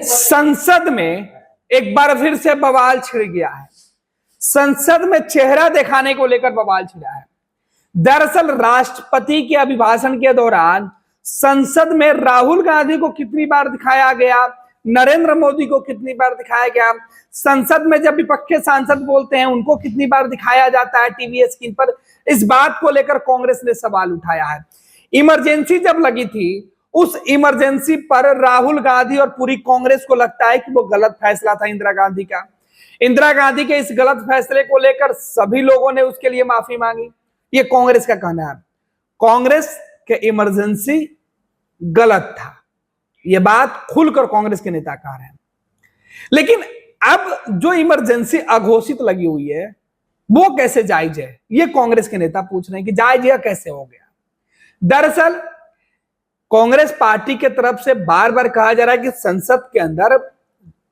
संसद में एक बार फिर से बवाल छिड़ गया है। संसद में चेहरा दिखाने को लेकर बवाल छिड़ा है। दरअसल राष्ट्रपति के अभिभाषण के दौरान संसद में राहुल गांधी को कितनी बार दिखाया गया, नरेंद्र मोदी को कितनी बार दिखाया गया, संसद में जब विपक्ष के सांसद बोलते हैं उनको कितनी बार दिखाया जाता है टीवी स्क्रीन पर, इस बात को लेकर कांग्रेस ने सवाल उठाया है। इमरजेंसी जब लगी थी उस इमरजेंसी पर राहुल गांधी और पूरी कांग्रेस को लगता है कि वो गलत फैसला था इंदिरा गांधी का। इंदिरा गांधी के इस गलत फैसले को लेकर सभी लोगों ने उसके लिए माफी मांगी। ये कांग्रेस का कहना है। कांग्रेस के इमरजेंसी गलत था, ये बात खुलकर कांग्रेस के नेता कह रहे हैं। लेकिन अब जो इमरजेंसी अघोषित लगी हुई है वो कैसे जायज है, ये कांग्रेस के नेता पूछ रहे हैं कि जायज यह कैसे हो गया। दरअसल कांग्रेस पार्टी के तरफ से बार बार कहा जा रहा है कि संसद के अंदर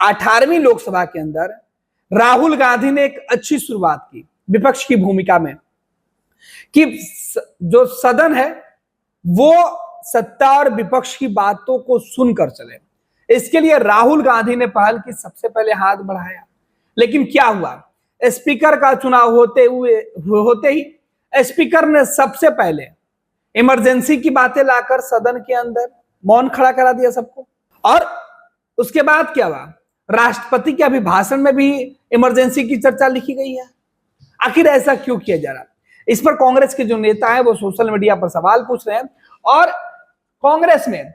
18वीं लोकसभा के अंदर राहुल गांधी ने एक अच्छी शुरुआत की विपक्ष की भूमिका में, कि जो सदन है वो सत्ता और विपक्ष की बातों को सुनकर चले। इसके लिए राहुल गांधी ने पहल की, सबसे पहले हाथ बढ़ाया। लेकिन क्या हुआ, स्पीकर का चुनाव होते ही स्पीकर ने सबसे पहले इमरजेंसी की बातें लाकर सदन के अंदर मौन खड़ा करा दिया सबको। और उसके बाद क्या हुआ, राष्ट्रपति के अभिभाषण में भी इमरजेंसी की चर्चा लिखी गई है। आखिर ऐसा क्यों किया जा रहा है, इस पर कांग्रेस के जो नेता हैं वो सोशल मीडिया पर सवाल पूछ रहे हैं। और कांग्रेस में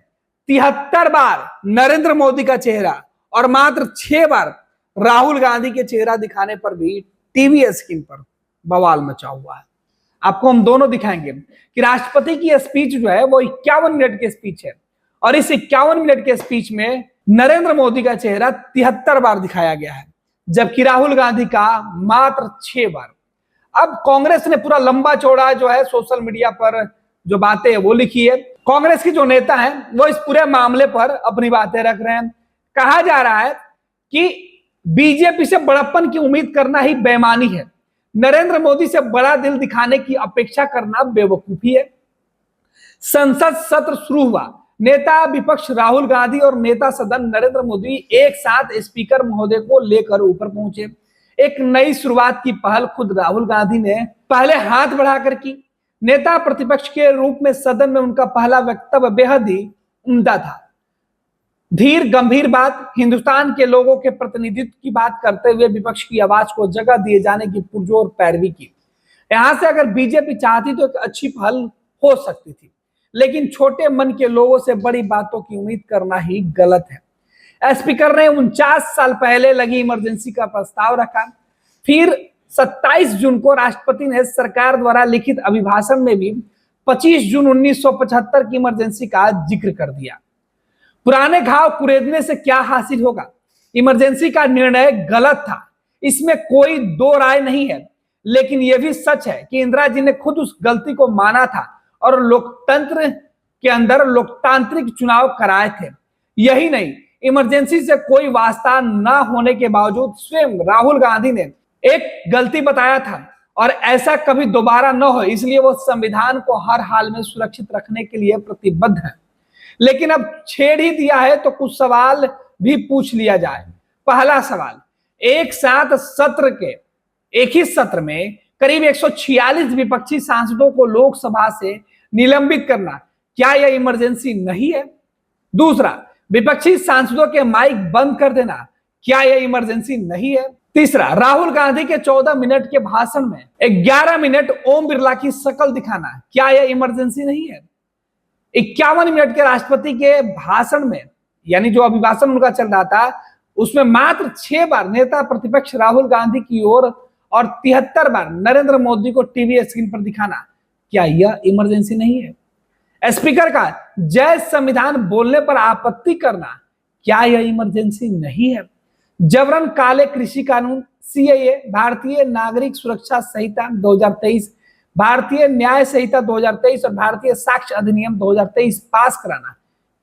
73 बार नरेंद्र मोदी का चेहरा और मात्र 6 बार राहुल गांधी के चेहरा दिखाने पर भी टीवी स्क्रीन पर बवाल मचा हुआ है। आपको हम दोनों दिखाएंगे कि राष्ट्रपति की स्पीच जो है वो 51 मिनट की स्पीच है और इस 51 मिनट के स्पीच में नरेंद्र मोदी का चेहरा 73 बार दिखाया गया है, जबकि राहुल गांधी का मात्र 6 बार। अब कांग्रेस ने पूरा लंबा चौड़ा जो है सोशल मीडिया पर जो बातें है वो लिखी है। कांग्रेस के जो नेता हैं वो इस पूरे मामले पर अपनी बातें रख रहे हैं। कहा जा रहा है कि बीजेपी से बड़प्पन की उम्मीद करना ही बेईमानी है, नरेंद्र मोदी से बड़ा दिल दिखाने की अपेक्षा करना बेवकूफी है। संसद सत्र शुरू हुआ, नेता विपक्ष राहुल गांधी और नेता सदन नरेंद्र मोदी एक साथ स्पीकर महोदय को लेकर ऊपर पहुंचे। एक नई शुरुआत की पहल खुद राहुल गांधी ने पहले हाथ बढ़ाकर की। नेता प्रतिपक्ष के रूप में सदन में उनका पहला वक्तव्य बेहद ही उम्दा था। धीर गंभीर बात, हिंदुस्तान के लोगों के प्रतिनिधित्व की बात करते हुए विपक्ष की आवाज को जगह दिए जाने की पुरजोर पैरवी की। यहां से अगर बीजेपी चाहती तो एक अच्छी पहल हो सकती थी, लेकिन छोटे मन के लोगों से बड़ी बातों की उम्मीद करना ही गलत है। स्पीकर ने 49 साल पहले लगी इमरजेंसी का प्रस्ताव रखा। फिर 27 जून को राष्ट्रपति ने सरकार द्वारा लिखित अभिभाषण में भी 25 जून 1975 की इमरजेंसी का जिक्र कर दिया। पुराने घाव कुरेदने से क्या हासिल होगा, इमरजेंसी का निर्णय गलत था, इसमें कोई दो राय नहीं है। लेकिन यह भी सच है कि इंदिरा जी ने खुद उस गलती को माना था और लोकतंत्र के अंदर लोकतांत्रिक चुनाव कराए थे। यही नहीं, इमरजेंसी से कोई वास्ता न होने के बावजूद स्वयं राहुल गांधी ने एक गलती बताया था और ऐसा कभी दोबारा न हो, इसलिए वो संविधान को हर हाल में सुरक्षित रखने के लिए प्रतिबद्ध है। लेकिन अब छेड़ ही दिया है तो कुछ सवाल भी पूछ लिया जाए। पहला सवाल, एक ही सत्र में करीब 146 विपक्षी सांसदों को लोकसभा से निलंबित करना, क्या यह इमरजेंसी नहीं है? दूसरा, विपक्षी सांसदों के माइक बंद कर देना, क्या यह इमरजेंसी नहीं है? तीसरा, राहुल गांधी के 14 मिनट के भाषण में 11 मिनट ओम बिरला की शक्ल दिखाना, क्या यह इमरजेंसी नहीं है? 51 मिनट के राष्ट्रपति के भाषण में, यानी जो अभिभाषण उनका चल रहा था, उसमें मात्र 6 बार नेता प्रतिपक्ष राहुल गांधी की ओर और 73 बार नरेंद्र मोदी को टीवी स्क्रीन पर दिखाना, क्या यह इमरजेंसी नहीं है? स्पीकर का जय संविधान बोलने पर आपत्ति करना, क्या यह इमरजेंसी नहीं है? जबरन काले कृषि कानून, सीएए, भारतीय नागरिक सुरक्षा संहिता 2023, भारतीय न्याय संहिता 2023 और भारतीय साक्ष्य अधिनियम 2023 पास कराना,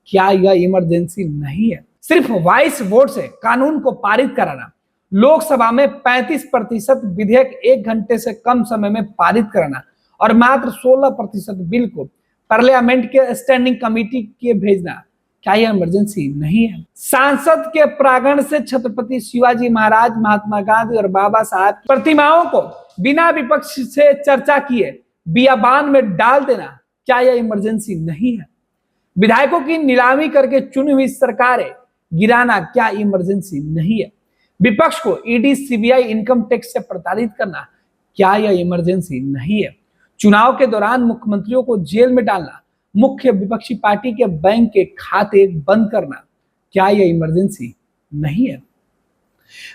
क्या यह इमरजेंसी नहीं है? सिर्फ वॉइस वोट से कानून को पारित कराना, लोकसभा में 35% विधेयक 1 घंटे से कम समय में पारित कराना और मात्र 16% बिल को पार्लियामेंट के स्टैंडिंग कमेटी के भेजना, क्या यह इमरजेंसी नहीं है? सांसद के प्रांगण से छत्रपति शिवाजी महाराज, महात्मा गांधी और बाबा साहब की प्रतिमाओं को बिना विपक्ष से चर्चा किए बियाबान में डाल देना, क्या यह इमरजेंसी नहीं है? विधायकों की नीलामी करके चुनी हुई सरकारें गिराना, क्या इमरजेंसी नहीं है? विपक्ष को ईडी, सीबीआई, इनकम टैक्स से प्रताड़ित करना, क्या यह इमरजेंसी नहीं है? चुनाव के दौरान मुख्यमंत्रियों को जेल में डालना, मुख्य विपक्षी पार्टी के बैंक के खाते बंद करना, क्या यह इमरजेंसी नहीं है?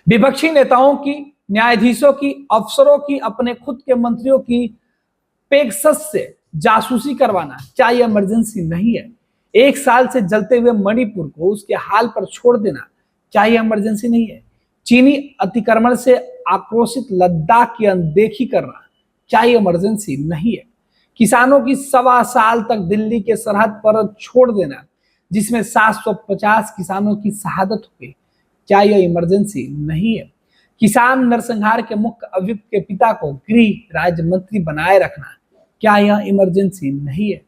विपक्षी नेताओं की, न्यायाधीशों की, अफसरों की, अपने खुद के मंत्रियों की पेगासस से जासूसी करवाना, क्या यह इमरजेंसी नहीं है? 1 साल से जलते हुए मणिपुर को उसके हाल पर छोड़ देना, क्या यह इमरजेंसी नहीं है? चीनी अतिक्रमण से आक्रोशित लद्दाख की अनदेखी करना, क्या यह इमरजेंसी नहीं है? किसानों की 1.25 साल तक दिल्ली के सरहद पर छोड़ देना, जिसमें 750 किसानों की शहादत हो गई, क्या यह इमरजेंसी नहीं है? किसान नरसंहार के मुख्य अभियुक्त के पिता को गृह राज्य मंत्री बनाए रखना, क्या यह इमरजेंसी नहीं है?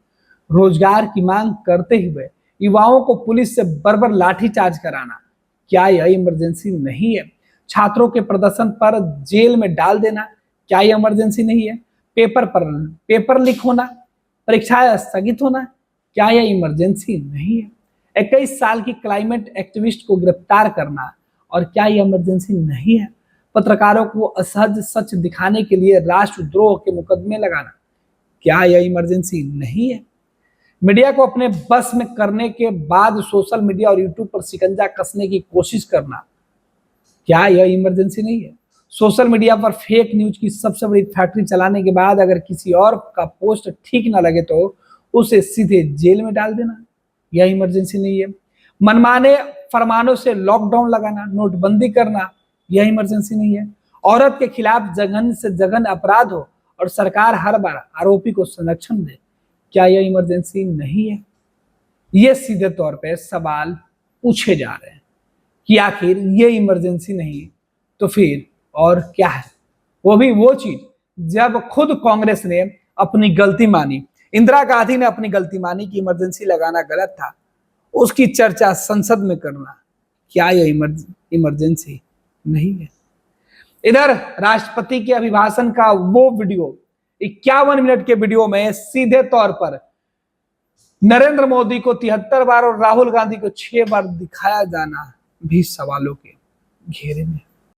रोजगार की मांग करते हुए युवाओं को पुलिस से बर्बर लाठीचार्ज कराना, क्या यह इमरजेंसी नहीं है? छात्रों के प्रदर्शन पर जेल में डाल देना, क्या यह इमरजेंसी नहीं है? पेपर लीक होना, परीक्षाएं स्थगित होना, क्या यह इमरजेंसी नहीं है? 21 साल की क्लाइमेट एक्टिविस्ट को गिरफ्तार करना, और क्या यह इमरजेंसी नहीं है? पत्रकारों को असहज सच दिखाने के लिए राष्ट्रद्रोह के मुकदमे लगाना, क्या यह इमरजेंसी नहीं है? मीडिया को अपने बस में करने के बाद सोशल मीडिया और यूट्यूब पर शिकंजा कसने की कोशिश करना, क्या यह इमरजेंसी नहीं है? सोशल मीडिया पर फेक न्यूज की सबसे बड़ी फैक्ट्री चलाने के बाद अगर किसी और का पोस्ट ठीक ना लगे तो उसे सीधे जेल में डाल देना, यह इमरजेंसी नहीं है? मनमाने फरमानों से लॉकडाउन लगाना, नोटबंदी करना, यह इमरजेंसी नहीं है? औरत के खिलाफ जघन्य से जघन्य अपराध हो और सरकार हर बार आरोपी को संरक्षण दे, क्या यह इमरजेंसी नहीं है? ये सीधे तौर पे सवाल पूछे जा रहे हैं कि आखिर ये इमरजेंसी नहीं तो फिर और क्या है? वो भी वो चीज जब खुद कांग्रेस ने अपनी गलती मानी, इंदिरा गांधी ने अपनी गलती मानी कि इमरजेंसी लगाना गलत था, उसकी चर्चा संसद में करना, क्या यह इमरजेंसी नहीं है? इधर राष्ट्रपति के अभिभाषण का वो वीडियो 51 मिनट के वीडियो में सीधे तौर पर नरेंद्र मोदी को 73 बार और राहुल गांधी को 6 बार दिखाया जाना भी सवालों के घेरे में।